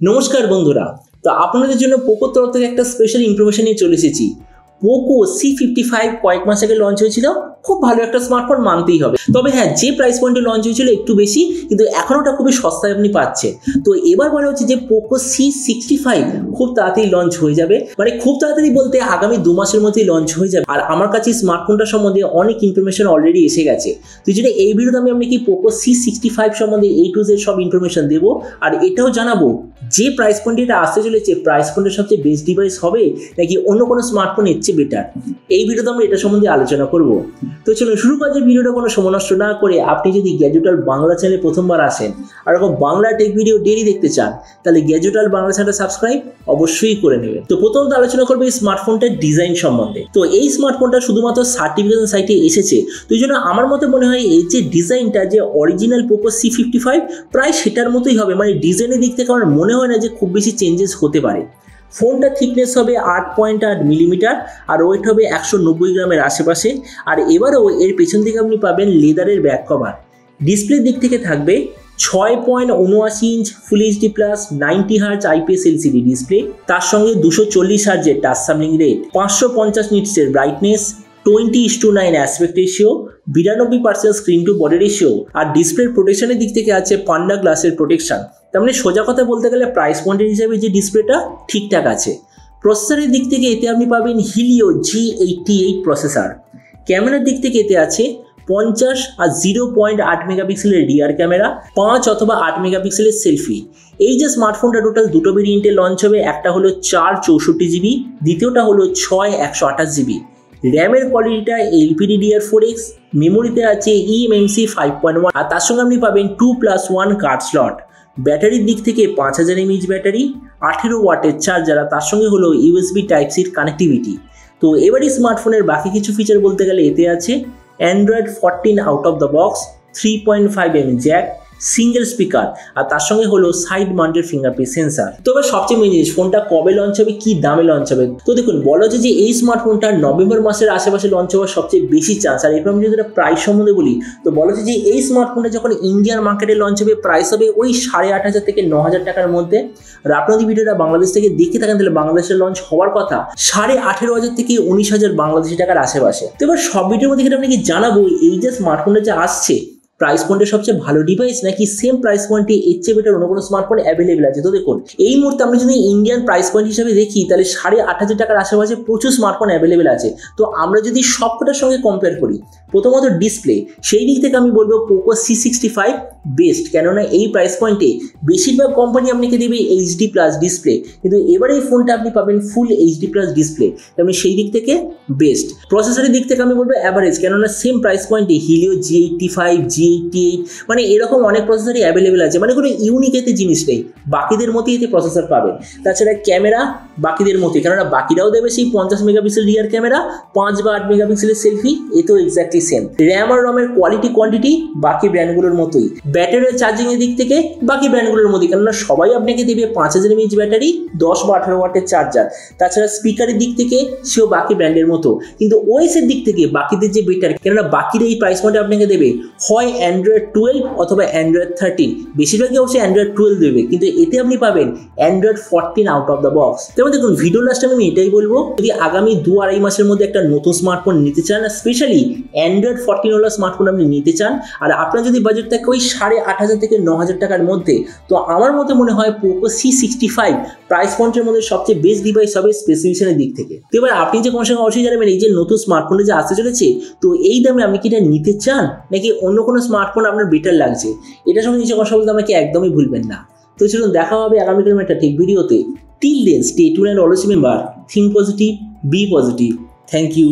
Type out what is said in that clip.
नमस्कार बंधुरा तो आपनादेर जोन्नो पोको तरफ थेके एकटा स्पेशल इनफरमेशन निये चले एसेछि। पोको C55 कयेक मास आगे लঞ্চ হয়েছিল, খুব ভালো একটা স্মার্টফোন মানতেই হবে। তবে হ্যাঁ, যে প্রাইস পয়েন্টে লঞ্চ হয়েছিল একটু বেশি, কিন্তু এখন ওটা খুবই সস্তায় আপনি পাচ্ছেন। তো এবার বলা হচ্ছে যে পোকো C65 খুব তাড়াতাড়ি লঞ্চ হয়ে যাবে, মানে খুব তাড়াতাড়ি বলতে আগামী 2 মাসের মধ্যেই লঞ্চ হয়ে যাবে। আর আমার কাছে স্মার্টফোনটা সম্বন্ধে অনেক ইনফরমেশন অলরেডি এসে গেছে। তো যদি এই ভিডিওতে আমি আপনাকে পোকো C65 সম্বন্ধে A to Z সব ইনফরমেশন দেবো, আর এটাও জানাবো যে প্রাইস পয়েন্টে এটা আসতে চলেছে প্রাইস পয়েন্টের সবচেয়ে বেস্ট ডিভাইস হবে নাকি অন্য কোনো স্মার্টফোন এর চেয়ে বেটার। এই ভিডিওতে আমরা এটা সম্বন্ধে আলোচনা করব। তো চলুন শুরু করা যাক। ভিডিওটা কোনো সময় নষ্ট না করে আপনি যদি গ্যাজেট ওয়ার্ল্ড বাংলা চ্যানেলে প্রথমবার আসেন আর এরকম বাংলা টেক ভিডিও ডেইলি দেখতে চান, তাহলে গ্যাজেট ওয়ার্ল্ড বাংলা চ্যানেলটা সাবস্ক্রাইব অবশ্যই করে নেবেন। তো প্রথমত আলোচনা করব এই স্মার্টফোনটার ডিজাইন সম্বন্ধে। তো এই স্মার্টফোনটা শুধুমাত্র সার্টিফিকেশন সাইটে এসেছে, তো এই জন্য আমার মতে মনে হয় এই যে ডিজাইনটা যে অরিজিনাল পোকো C55 প্রায় সেটার মতোই হবে, মানে ডিজাইনের দিক থেকে আমার মনে হয় না যে খুব বেশি চেঞ্জেস হতে পারে। ফোনটা থিকনেস হবে 8.8 মিলিমিটার আর ওয়েট হবে 190 গ্রামের আশেপাশে। আর এবারেও এর পেছন দিকে আপনি পাবেন লেদারের ব্যাক কভার। ডিসপ্লের দিক থেকে থাকবে 6.79 inch full HD plus 90 hertz IPS LCD display, তার সঙ্গে 240 হার্জের টাচ সামলিং রেট, 550 নিটসের brightness, 20:9 aspect ratio, 92% screen to body ratio. আর ডিসপ্লের প্রোটেকশনের দিক থেকে আছে পান্ডা গ্লাসের প্রোটেকশন। তার মানে সোজা কথা বলতে গেলে প্রাইস পয়েন্টের হিসাবে যে ডিসপ্লেটা ঠিকঠাক আছে। প্রসেসরের দিক থেকে এতে আপনি পাবেন হিলিও G88 প্রসেসর। ক্যামেরার দিক থেকে এতে আছে 50 আর 0.8 মেগাপিক্সেলের রিয়ার ক্যামেরা, 5 অথবা 8 মেগাপিক্সেলের সেলফি। এই যে স্মার্টফোনটা টোটাল দুটো ভেরিয়েন্টে লঞ্চ হবে, একটা হলো 4 64 GB, দ্বিতীয়টা হলো 6 128 GB। র্যামের কোয়ালিটিটা LPDDR4X, মেমোরিতে আছে eMMC 5.1 আর তার সঙ্গে আপনি পাবেন 2+1 কার্ড স্লট। ব্যাটারির দিক থেকে 5000 mAh ব্যাটারি, 18 ওয়াটের চার্জার আর তার সঙ্গে হলো USB Type-C কানেক্টিভিটি। তো এবারই স্মার্টফোনের বাকি কিছু ফিচার বলতে গেলে এতে আছে Android 14 out of the box, 3.5mm jack, single speaker আর তার সঙ্গে হলো সাইড মাউন্টেড ফিঙ্গারপ্রিন্ট সেন্সার। তো এবার সবচেয়ে মেইন জিনিস, ফোনটা কবে লঞ্চ হবে, কি দামে লঞ্চ হবে। তো দেখুন, বলা হচ্ছে যে এই স্মার্টফোনটা নভেম্বর মাসের আশেপাশে লঞ্চ হওয়ার সবচেয়ে বেশি চান্স। আর এরপর আমি যদি প্রাইস সম্বন্ধে বলি, তো বলা হচ্ছে যে এই স্মার্টফোনটা যখন ইন্ডিয়ান মার্কেটে লঞ্চ হবে প্রাইস হবে ওই 8,500 থেকে 9,000 টাকার মধ্যে। আর আপনাদের ভিডিওটা বাংলাদেশ থেকে দেখে থাকেন, তাহলে বাংলাদেশের লঞ্চ হওয়ার কথা 18,500 থেকে 19,000 বাংলাদেশি টাকার আশেপাশে। তো এবার সব ভিডিওর মধ্যে আপনাকে জানাবো এই যে স্মার্টফোনটা যে আসছে প্রাইস পয়েন্টের সবচেয়ে ভালো ডিভাইস নাকি সেম প্রাইস পয়েন্টে এর চেয়ে বেটার অন্য কোনো স্মার্টফোন অ্যাভেলেবেল আছে। তো দেখুন, এই মুহূর্তে আমরা যদি ইন্ডিয়ান প্রাইস পয়েন্ট হিসাবে দেখি, তাহলে 8,500 টাকার আশেপাশে প্রচুর স্মার্টফোন অ্যাভেলেবেল আছে। তো আমরা যদি সবকটার সঙ্গে কম্পেয়ার করি, প্রথমত ডিসপ্লে, সেই দিক থেকে আমি বলবো পোকো C65 বেস্ট, কেননা এই প্রাইস পয়েন্টে বেশিরভাগ কোম্পানি আপনাকে দেবে HD+ ডিসপ্লে, কিন্তু এবার এই ফোনটা আপনি পাবেন ফুল HD+ ডিসপ্লে, তেমনি সেই দিক থেকে বেস্ট। প্রসেসরের দিক থেকে আমি বলবো অ্যাভারেজ, কেননা সেম প্রাইস পয়েন্টে হিলিও G85 G88 মানে এরকম অনেক প্রসেসরই অ্যাভেলেবেল আছে, মানে কোনো ইউনিক এতে জিনিস নেই, বাকিদের মতোই এতে প্রসেসর পাবেন। তাছাড়া ক্যামেরা বাকিদের মতোই, কেননা বাকিরাও দেবে সেই 50 মেগাপিক্সেল রিয়ার ক্যামেরা, 5 বা 8 মেগাপিক্সেলের সেলফি, এতেও এক্স্যাক্টলি সেম। র্যাম আর রমের কোয়ালিটি কোয়ান্টিটি বাকি ব্র্যান্ডগুলোর মতোই। ব্যাটারি চার্জিং এর দিক থেকে বাকি ব্র্যান্ডগুলোর মতোই, কেননা সবাই আপনাকে দেবে 5000 mAh ব্যাটারি, 10 বা 18 ওয়াটের চার্জার। তাছাড়া স্পিকারের দিক থেকে সেও বাকি ব্র্যান্ডের মতো, কিন্তু ওএস এর দিক থেকে বাকিদের যে বেটার, কেননা বাকিরা এই প্রাইস পয়েন্টে আপনাকে দেবে হয় Android 12 অথবা Android 13, বেশিরভাগই অবশ্যই Android 12 দেবে, কিন্তু এতে আপনি পাবেন Android 14 out of the box. তেমন দেখুন, ভিডিও লাস্টে আমি এটাই বলবো, যদি আগামী 2-2.5 মাসের মধ্যে একটা নতুন স্মার্টফোন নিতে চান, স্পেশালি Android 14 ওয়ালা স্মার্টফোন আপনি নিতে চান, আর আপনার যদি বাজেট থাকে ওই 8,500 থেকে 9,000 টাকার মধ্যে, তো আমার মতে মনে হয় পোকো C65 প্রাইস পয়েন্টের মধ্যে সবচেয়ে বেস্ট ডিভাইস হবে স্পেসিফিকেশনের দিক থেকে। তো এবার আপনি যে কোনো সঙ্গে অবশ্যই জানাবেন এই যে নতুন স্মার্টফোনে যে আসতে চলেছে, তো এই দামে আপনি কি এটা নিতে চান নাকি অন্য কোনো স্মার্টফোন আপনার বেটার লাগছে, এটার সঙ্গে নিচে কথা বলতে আমাকে একদমই ভুলবেন না। তো চলুন দেখা হবে আগামীকাল একটা ঠিক ভিডিওতে। Till then stay tuned and always remember, think positive, be positive. Thank you.